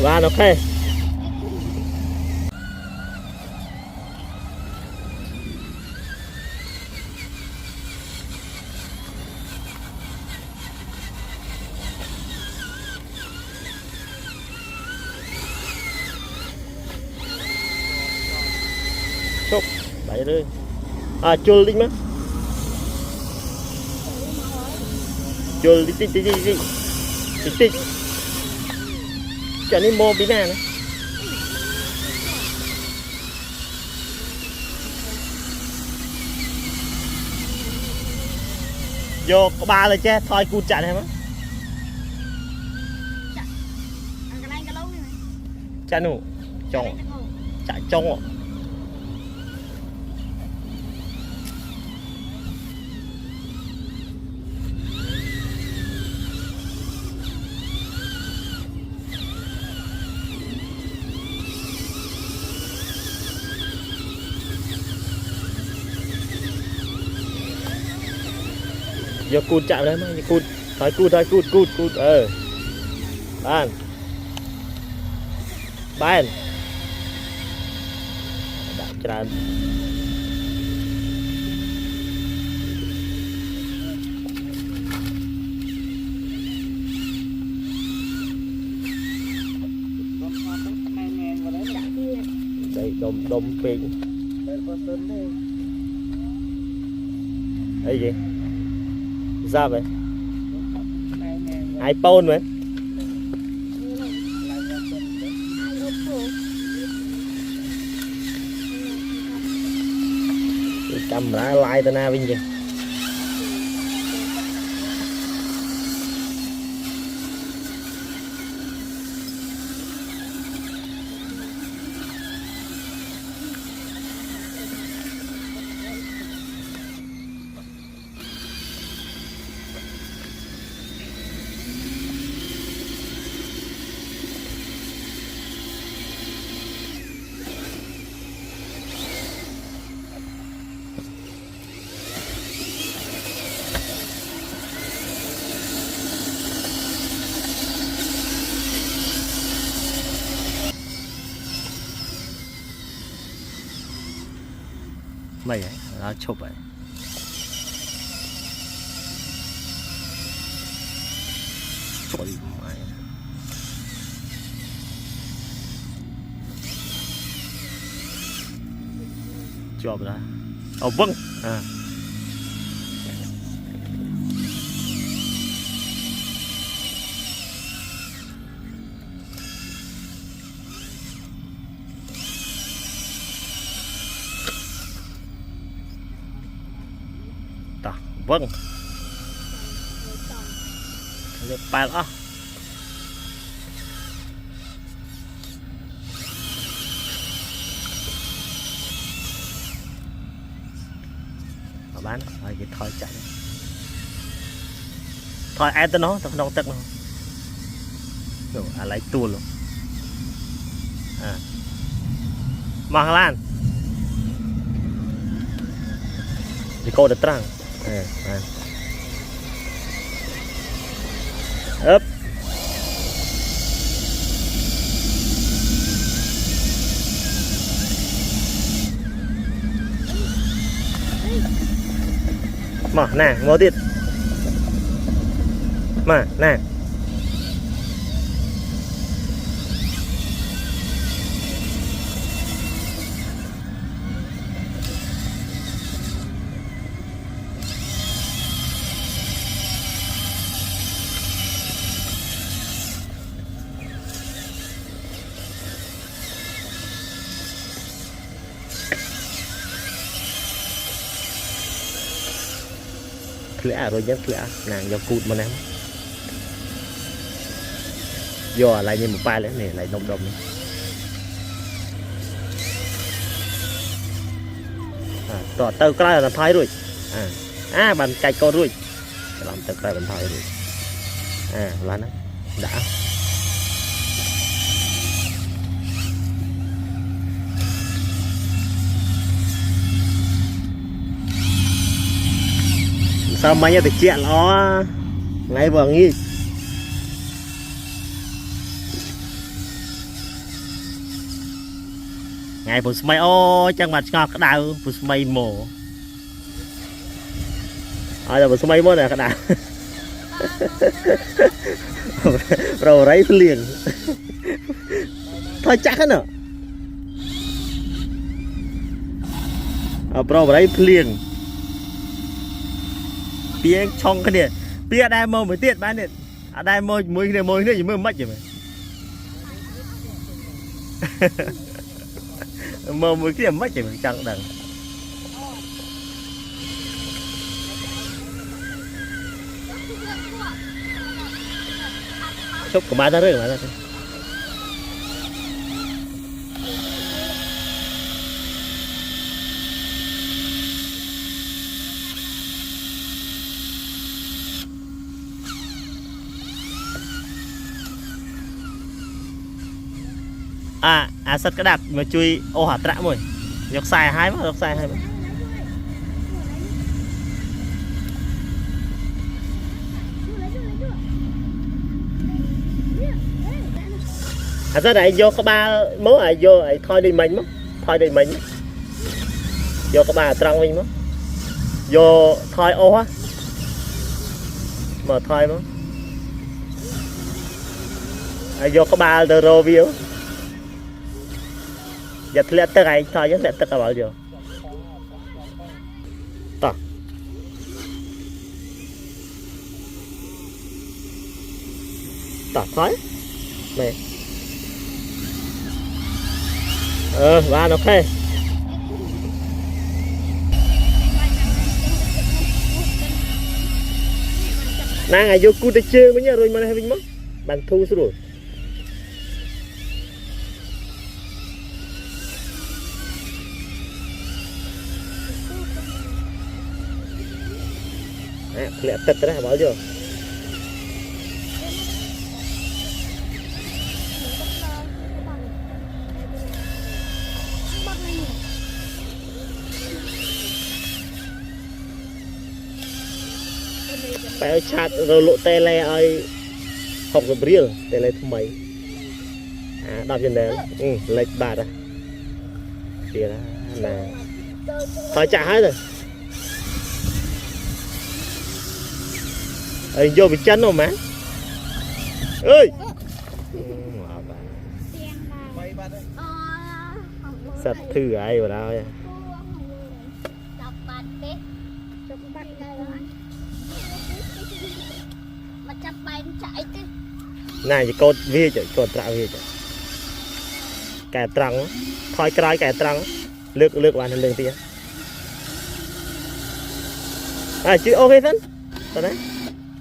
Bạn ok. Chúc bảy rồi. Chul đi mà. Chul tí. Cho nên mua bí nè. Vô có ba rồi chứ, thôi cút chạy em á. Chạy nụ, trông, chạy trông ạ. Vô cút chạy đấy mà, cút, thôi cút, Ban đã tràn đây đom pin ấy gì ra vậy iPhone vậy camera lại tên nào bên kia mày ấy nó chụp vậy trời mày chụp ra vâng vâng lên bài đó bán rồi thì thôi chạy thôi ai tới nó tao không tức nó rồi lấy tua luôn mang lan thì cô được trăng ấp mà nè ngồiទៀតmà nè lẽ rồi nhất lẽ nàng do cụt mà em do lại như một bài lẽ này lại đông đông tỏ tao cái là thay rồi bàn cày con rồi làm tao cái bàn thay rồi là nó đã sao mấy thì chuyện nó ngay vừa nghi ngày phụ mày ô chẳng mặt ngọt cái đào phụ mày mồ giờ phụ mày mồ này cái đào rồi lấy liền thôi chắc hết nè rồi lấy liền tiếng trong cái này bia đai mơ mới tiết bán này đai mơ môi này gì mới mất vậy mày mơ mới cái mất vậy mày chẳng đằng chúc của ba ta rơi mà ra sắt cái đạp mà chui ô hạt rã mồi dọc xài hai mà ra này vô có ba mớ vô thôi đi mình vô có ba trăng mình mất vô thôi ô á mà thôi mất vô có ba euro view giờ lihat tất cả thôi chứ lihat tất cả bao nhiêu tỏ thôi này và ok nàng ai vô cu tê chơi mới nhớ rồi mà hay mình mất bàn thu rồi lihat tất cả bao nhiêu phải chặt rồi lộ tele ơi học được riêng tele thứ mấy đọc trên đấy lệch bạt à thì là thôi chả hết rồi vô bị chân không má ơi sạch thư ai vào đâu này chỉ cột vi chạy cột trạo vi chạy kẻ trắng thôi cái kẻ trắng lược bạn lên tiếng chứ ok thân đấy